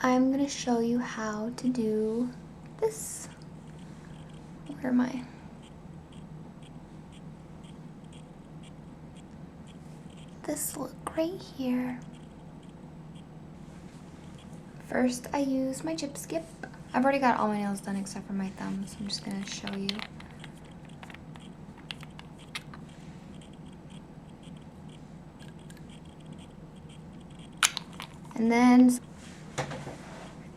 I'm gonna show you how to do this. Where am I? This look right here. First, I use my chip skip. I've already got all my nails done except for my thumbs. So I'm just gonna show you. And then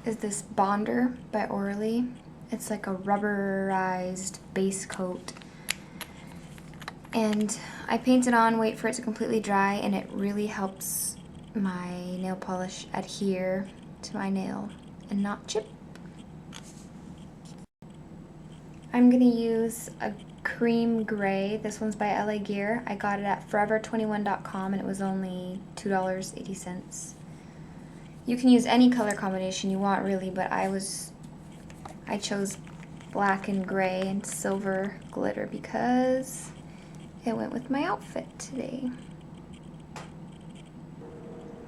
is this Bonder by Orly. It's like a rubberized base coat. And I paint it on, wait for it to completely dry, and it really helps my nail polish adhere to my nail and not chip. I'm gonna use a cream gray. This one's by LA Gear. I got it at forever21.com and it was only $2.80. You can use any color combination you want really, but I chose black and gray and silver glitter because it went with my outfit today.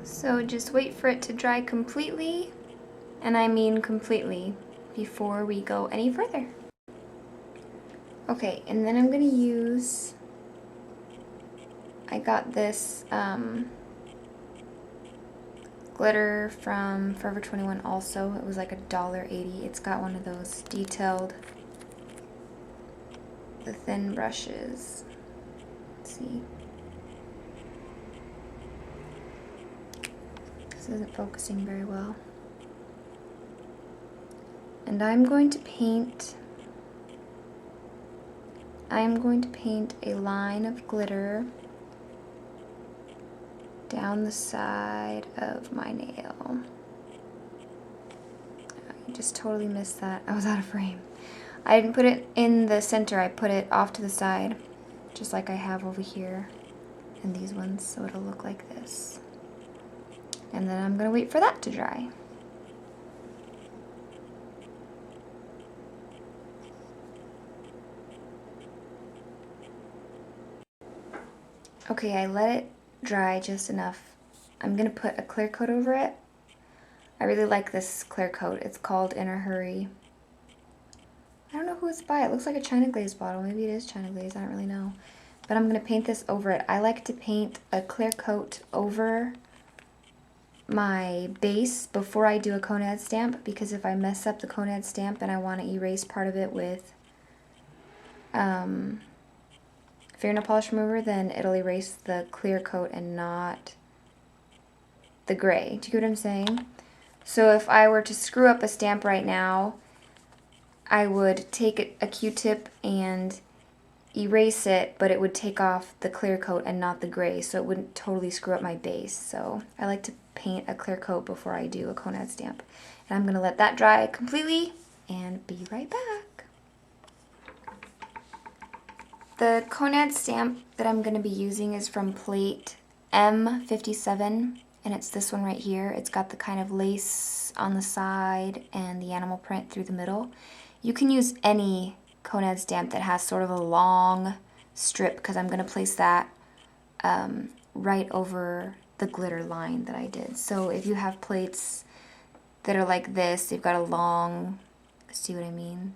So just wait for it to dry completely, and I mean completely, before we go any further. Okay, and then I'm gonna use, I got this glitter from Forever 21 also. It was like $1.80. It's got one of those detailed, the thin brushes. Let's see. This isn't focusing very well. And I'm going to paint a line of glitter down the side of my nail. I just totally missed that. I was out of frame. I didn't put it in the center, I put it off to the side, just like I have over here in these ones, so it'll look like this. And then I'm gonna wait for that to dry. Okay, I let it dry just enough. I'm gonna put a clear coat over it. I really like this clear coat. It's called In a Hurry. I don't know who it's by. It looks like a China Glaze bottle. Maybe it is China Glaze. I don't really know. But I'm gonna paint this over it. I like to paint a clear coat over my base before I do a Konad stamp, because if I mess up the Konad stamp and I want to erase part of it with fingernail polish remover, then it'll erase the clear coat and not the gray. Do you get what I'm saying? So if I were to screw up a stamp right now, I would take a Q-tip and erase it, but it would take off the clear coat and not the gray, so it wouldn't totally screw up my base. So I like to paint a clear coat before I do a Konad stamp. And I'm gonna let that dry completely and be right back. The Konad stamp that I'm gonna be using is from plate M57, and it's this one right here. It's got the kind of lace on the side and the animal print through the middle. You can use any Konad stamp that has sort of a long strip, because I'm going to place that right over the glitter line that I did. So if you have plates that are like this, they've got a long, see what I mean?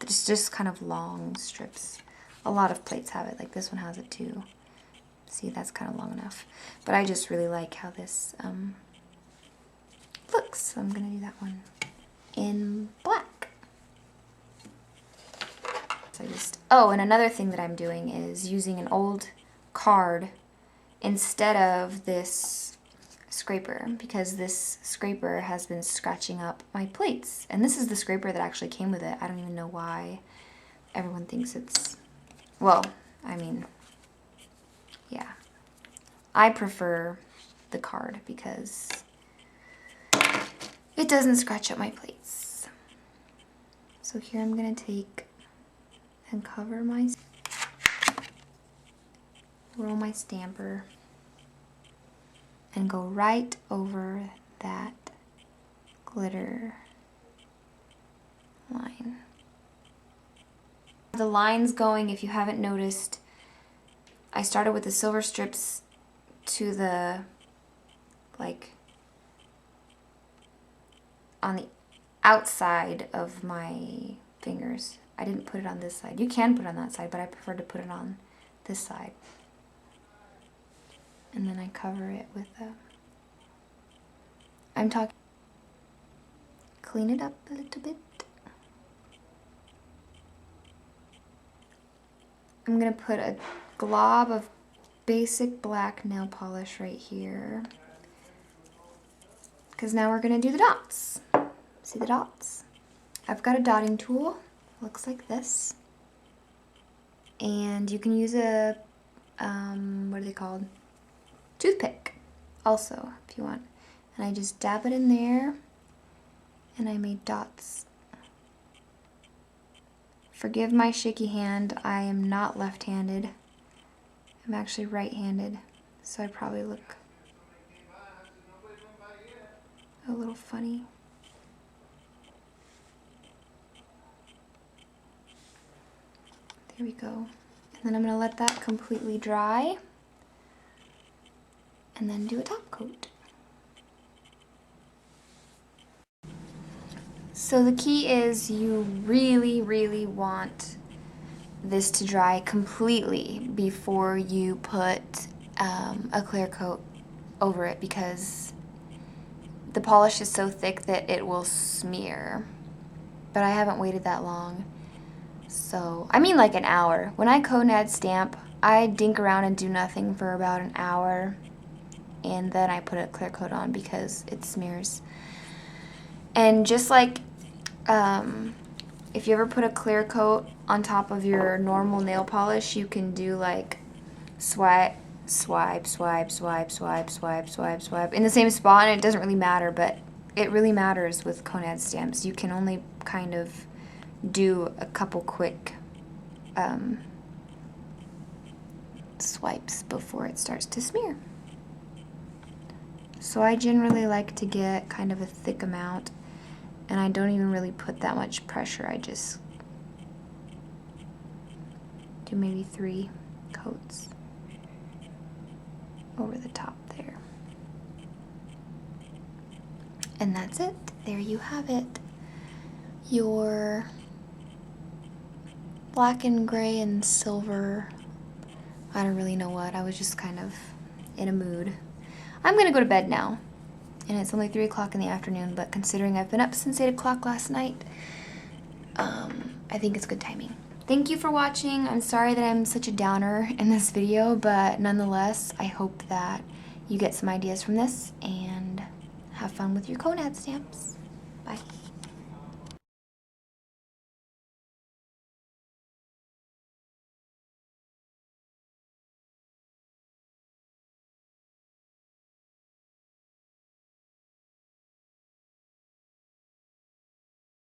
It's just kind of long strips. A lot of plates have it, like this one has it too. See, that's kind of long enough. But I just really like how this looks, so I'm going to do that one in black. So oh, and another thing that I'm doing is using an old card instead of this scraper, because this scraper has been scratching up my plates. And this is the scraper that actually came with it. I don't even know why everyone thinks it's, well, I mean, yeah. I prefer the card because it doesn't scratch up my plates. So here I'm gonna take and cover my, roll my stamper and go right over that glitter line. The lines going, if you haven't noticed, I started with the silver strips to the, like, on the outside of my fingers. I didn't put it on this side. You can put it on that side, but I prefer to put it on this side. And then I cover it with clean it up a little bit. I'm gonna put a glob of basic black nail polish right here, because now we're gonna do the dots. See the dots? I've got a dotting tool, looks like this. And you can use a, what are they called? Toothpick also, if you want. And I just dab it in there, and I made dots. Forgive my shaky hand, I am not left-handed. I'm actually right-handed, so I probably look a little funny. There we go. And then I'm gonna let that completely dry and then do a top coat. So the key is you really, really want this to dry completely before you put a clear coat over it, because the polish is so thick that it will smear. But I haven't waited that long. So, I mean like an hour. When I Konad stamp, I dink around and do nothing for about an hour, and then I put a clear coat on because it smears. And just like if you ever put a clear coat on top of your normal nail polish, you can do like swipe, swipe, swipe, swipe, swipe, swipe, swipe, swipe in the same spot, and it doesn't really matter, but it really matters with Konad stamps. You can only kind of do a couple quick swipes before it starts to smear. So I generally like to get kind of a thick amount, and I don't even really put that much pressure. I just do maybe 3 coats over the top there. And that's it. There you have it. Your black and gray and silver, I don't really know what. I was just kind of in a mood. I'm gonna go to bed now, and it's only 3 o'clock in the afternoon, but considering I've been up since 8 o'clock last night, I think it's good timing. Thank you for watching. I'm sorry that I'm such a downer in this video, but nonetheless, I hope that you get some ideas from this and have fun with your Konad stamps. Bye.